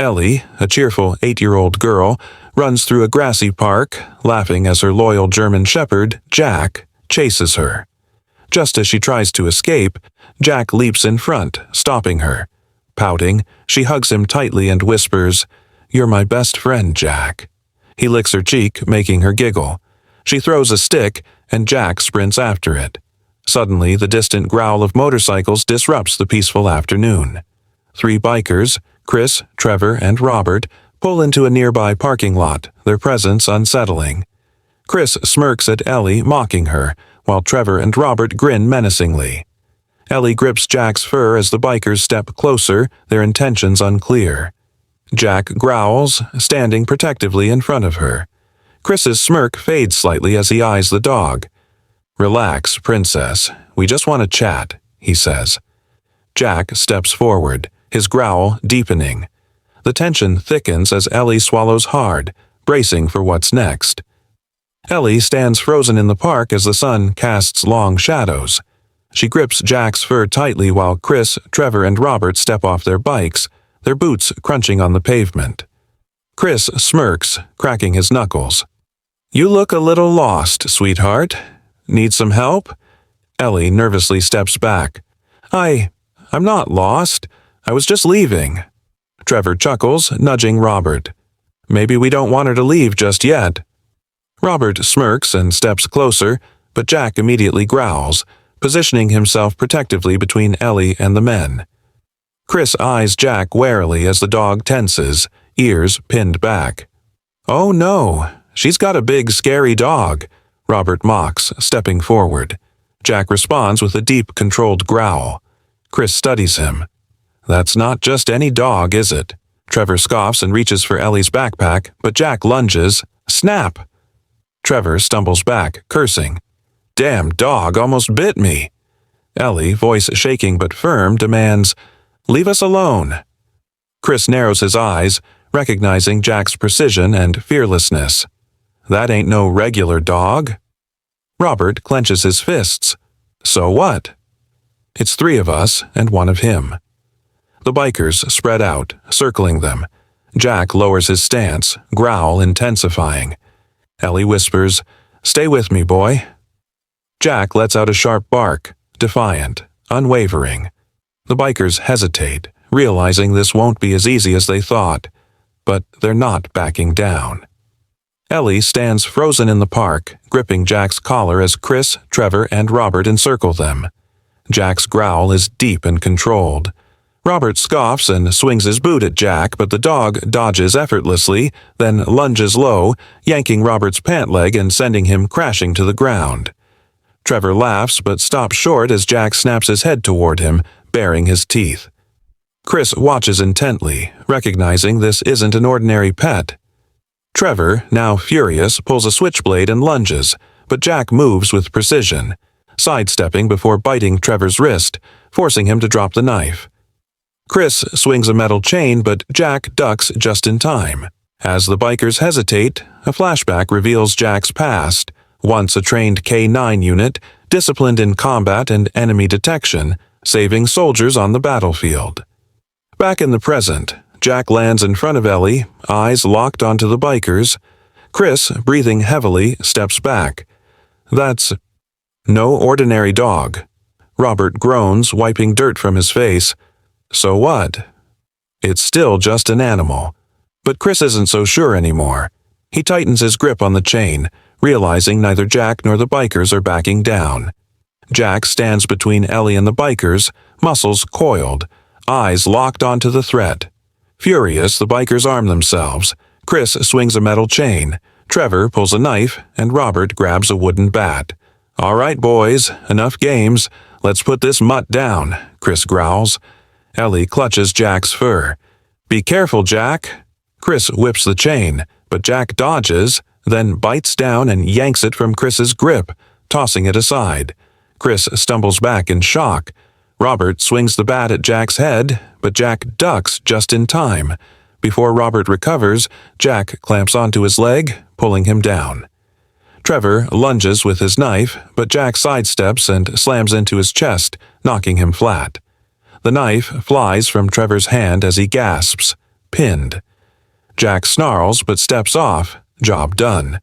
Ellie, a cheerful 8-year-old girl, runs through a grassy park, laughing as her loyal German shepherd, Jack, chases her. Just as she tries to escape, Jack leaps in front, stopping her. Pouting, she hugs him tightly and whispers, "You're my best friend, Jack." He licks her cheek, making her giggle. She throws a stick, and Jack sprints after it. Suddenly, the distant growl of motorcycles disrupts the peaceful afternoon. 3 bikers, Chris, Trevor, and Robert, pull into a nearby parking lot, their presence unsettling. Chris smirks at Ellie, mocking her, while Trevor and Robert grin menacingly. Ellie grips Jack's fur as the bikers step closer, their intentions unclear. Jack growls, standing protectively in front of her. Chris's smirk fades slightly as he eyes the dog. "Relax, princess. We just want to chat," he says. Jack steps forward, his growl deepening. The tension thickens as Ellie swallows hard, bracing for what's next. Ellie stands frozen in the park as the sun casts long shadows. She grips Jack's fur tightly while Chris, Trevor, and Robert step off their bikes, their boots crunching on the pavement. Chris smirks, cracking his knuckles. "You look a little lost, sweetheart. Need some help?" Ellie nervously steps back. I'm not lost. I was just leaving." Trevor chuckles, nudging Robert. "Maybe we don't want her to leave just yet." Robert smirks and steps closer, but Jack immediately growls, positioning himself protectively between Ellie and the men. Chris eyes Jack warily as the dog tenses, ears pinned back. "Oh no, she's got a big, scary dog," Robert mocks, stepping forward. Jack responds with a deep, controlled growl. Chris studies him. "That's not just any dog, is it?" Trevor scoffs and reaches for Ellie's backpack, but Jack lunges. Snap! Trevor stumbles back, cursing. "Damn dog almost bit me." Ellie, voice shaking but firm, demands, "Leave us alone." Chris narrows his eyes, recognizing Jack's precision and fearlessness. "That ain't no regular dog." Robert clenches his fists. "So what?" "It's 3 of us and 1 of him." The bikers spread out, circling them. Jack lowers his stance, growl intensifying. Ellie whispers, "Stay with me, boy." Jack lets out a sharp bark, defiant, unwavering. The bikers hesitate, realizing this won't be as easy as they thought. But they're not backing down. Ellie stands frozen in the park, gripping Jack's collar as Chris, Trevor, and Robert encircle them. Jack's growl is deep and controlled. Robert scoffs and swings his boot at Jack, but the dog dodges effortlessly, then lunges low, yanking Robert's pant leg and sending him crashing to the ground. Trevor laughs but stops short as Jack snaps his head toward him, baring his teeth. Chris watches intently, recognizing this isn't an ordinary pet. Trevor, now furious, pulls a switchblade and lunges, but Jack moves with precision, sidestepping before biting Trevor's wrist, forcing him to drop the knife. Chris swings a metal chain, but Jack ducks just in time. As the bikers hesitate, a flashback reveals Jack's past, once a trained K-9 unit, disciplined in combat and enemy detection, saving soldiers on the battlefield. Back in the present, Jack lands in front of Ellie, eyes locked onto the bikers. Chris, breathing heavily, steps back. "That's no ordinary dog." Robert groans, wiping dirt from his face. "So what?" "It's still just an animal." But Chris isn't so sure anymore. He tightens his grip on the chain, realizing neither Jack nor the bikers are backing down. Jack stands between Ellie and the bikers, muscles coiled, eyes locked onto the threat. Furious, the bikers arm themselves. Chris swings a metal chain. Trevor pulls a knife, and Robert grabs a wooden bat. "All right, boys, enough games. Let's put this mutt down," Chris growls. Ellie clutches Jack's fur. "Be careful, Jack." Chris whips the chain, but Jack dodges, then bites down and yanks it from Chris's grip, tossing it aside. Chris stumbles back in shock. Robert swings the bat at Jack's head, but Jack ducks just in time. Before Robert recovers, Jack clamps onto his leg, pulling him down. Trevor lunges with his knife, but Jack sidesteps and slams into his chest, knocking him flat. The knife flies from Trevor's hand as he gasps. pinned. Jack snarls but steps off. Job done.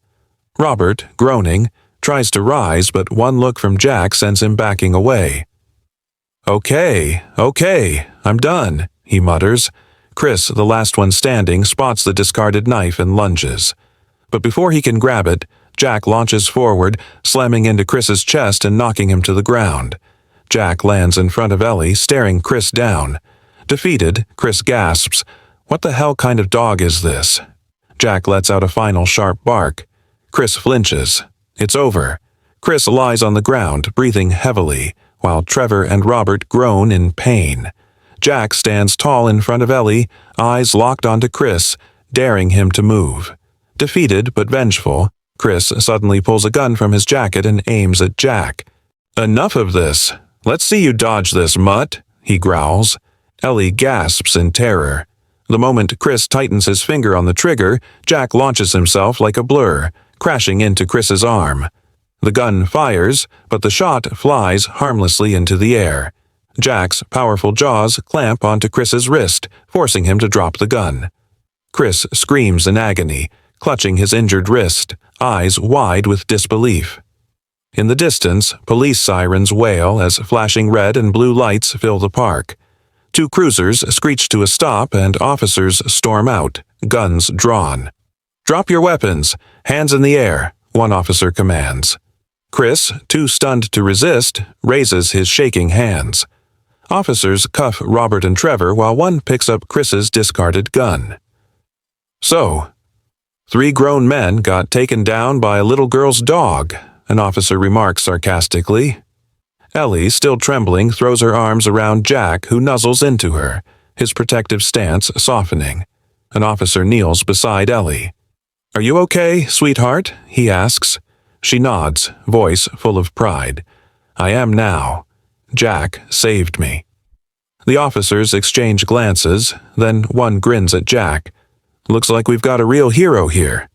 Robert, groaning, tries to rise, but one look from Jack sends him backing away. Okay, I'm done, he mutters. Chris, the last one standing, spots the discarded knife and lunges. But before he can grab it, Jack launches forward, slamming into Chris's chest and knocking him to the ground. Jack lands in front of Ellie, staring Chris down. Defeated, Chris gasps, "What the hell kind of dog is this?" Jack lets out a final sharp bark. Chris flinches. It's over. Chris lies on the ground, breathing heavily, while Trevor and Robert groan in pain. Jack stands tall in front of Ellie, eyes locked onto Chris, daring him to move. Defeated but vengeful, Chris suddenly pulls a gun from his jacket and aims at Jack. "Enough of this. Let's see you dodge this, mutt," he growls. Ellie gasps in terror. The moment Chris tightens his finger on the trigger, Jack launches himself like a blur, crashing into Chris's arm. The gun fires, but the shot flies harmlessly into the air. Jack's powerful jaws clamp onto Chris's wrist, forcing him to drop the gun. Chris screams in agony, clutching his injured wrist, eyes wide with disbelief. In the distance, police sirens wail as flashing red and blue lights fill the park. 2 cruisers screech to a stop and officers storm out, guns drawn. "Drop your weapons, hands in the air," one officer commands. Chris, too stunned to resist, raises his shaking hands. Officers cuff Robert and Trevor while one picks up Chris's discarded gun. "So, 3 grown men got taken down by a little girl's dog," an officer remarks sarcastically. Ellie, still trembling, throws her arms around Jack, who nuzzles into her, his protective stance softening. An officer kneels beside Ellie. "Are you okay, sweetheart?" he asks. She nods, voice full of pride. "I am now. Jack saved me." The officers exchange glances, then one grins at Jack. "Looks like we've got a real hero here."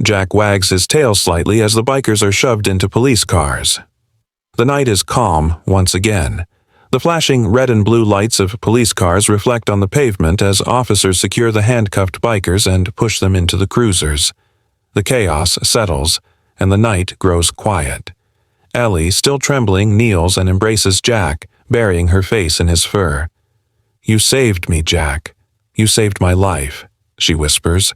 Jack wags his tail slightly as the bikers are shoved into police cars. The night is calm once again. The flashing red and blue lights of police cars reflect on the pavement as officers secure the handcuffed bikers and push them into the cruisers. The chaos settles, and the night grows quiet. Ellie, still trembling, kneels and embraces Jack, burying her face in his fur. "You saved me, Jack. You saved my life," she whispers.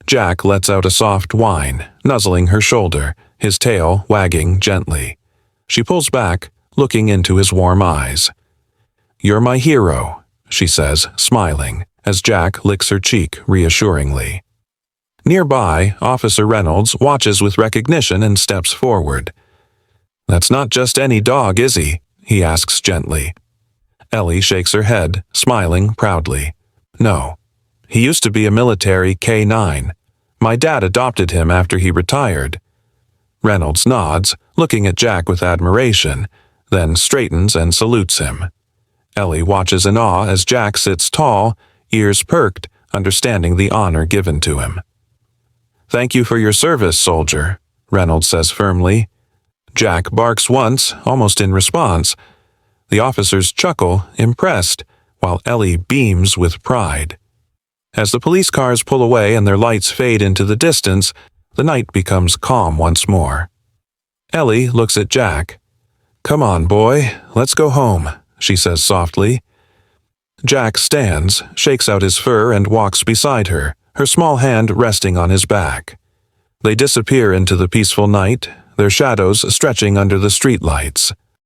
Jack lets out a soft whine, nuzzling her shoulder, his tail wagging gently. She pulls back, looking into his warm eyes. "You're my hero," she says, smiling, as Jack licks her cheek reassuringly. Nearby, Officer Reynolds watches with recognition and steps forward. "That's not just any dog, is he?" he asks gently. Ellie shakes her head, smiling proudly. "No. He used to be a military K-9. My dad adopted him after he retired." Reynolds nods, looking at Jack with admiration, then straightens and salutes him. Ellie watches in awe as Jack sits tall, ears perked, understanding the honor given to him. "Thank you for your service, soldier," Reynolds says firmly. Jack barks once, almost in response. The officers chuckle, impressed, while Ellie beams with pride. As the police cars pull away and their lights fade into the distance, the night becomes calm once more. Ellie looks at Jack. "Come on, boy, let's go home," she says softly. Jack stands, shakes out his fur and walks beside her, her small hand resting on his back. They disappear into the peaceful night, their shadows stretching under the streetlights.